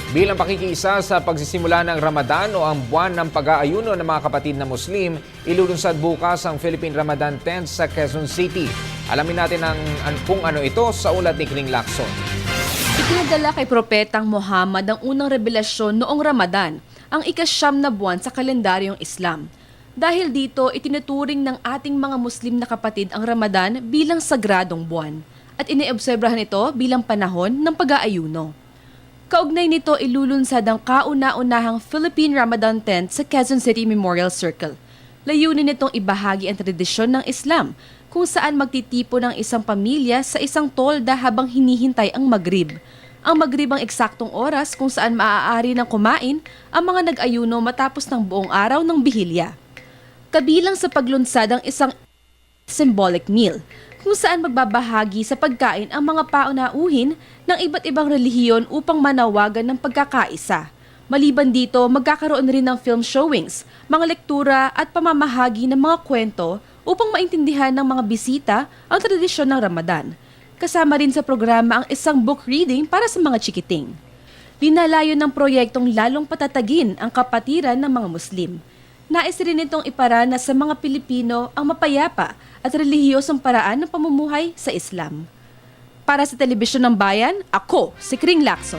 Bilang pakikiisa sa pagsisimula ng Ramadan o ang buwan ng pag-aayuno ng mga kapatid na Muslim, ilulunsad bukas ang Philippine Ramadan Tent sa Quezon City. Alamin natin kung ano ito sa ulat ni Kring Lacson. Ipinadala kay Propetang Muhammad ang unang revelasyon noong Ramadan, ang ika-9 na buwan sa kalendaryong Islam. Dahil dito, itinuturing ng ating mga Muslim na kapatid ang Ramadan bilang sagradong buwan at iniobserbahan ito bilang panahon ng pag-aayuno. Kaugnay nito, ilulunsad ang kauna-unahang Philippine Ramadan Tent sa Quezon City Memorial Circle. Layunin nitong ibahagi ang tradisyon ng Islam kung saan magtitipo ng isang pamilya sa isang tolda habang hinihintay ang Maghrib. Ang Maghrib ang eksaktong oras kung saan maaari ng kumain ang mga nag-ayuno matapos ng buong araw ng bihilya. Kabilang sa paglunsad ang isang symbolic meal, kung saan magbabahagi sa pagkain ang mga paunauhin ng iba't ibang relihiyon upang manawagan ng pagkakaisa. Maliban dito, magkakaroon rin ng film showings, mga lektura at pamamahagi ng mga kwento upang maintindihan ng mga bisita ang tradisyon ng Ramadan. Kasama rin sa programa ang isang book reading para sa mga chikiting. Linalayo ng proyektong lalong patatagin ang kapatiran ng mga Muslim. Nais rin itong iparanas sa mga Pilipino ang mapayapa at relihiyosong paraan ng pamumuhay sa Islam. Para sa Telebisyon ng Bayan, ako si Kring Lacson.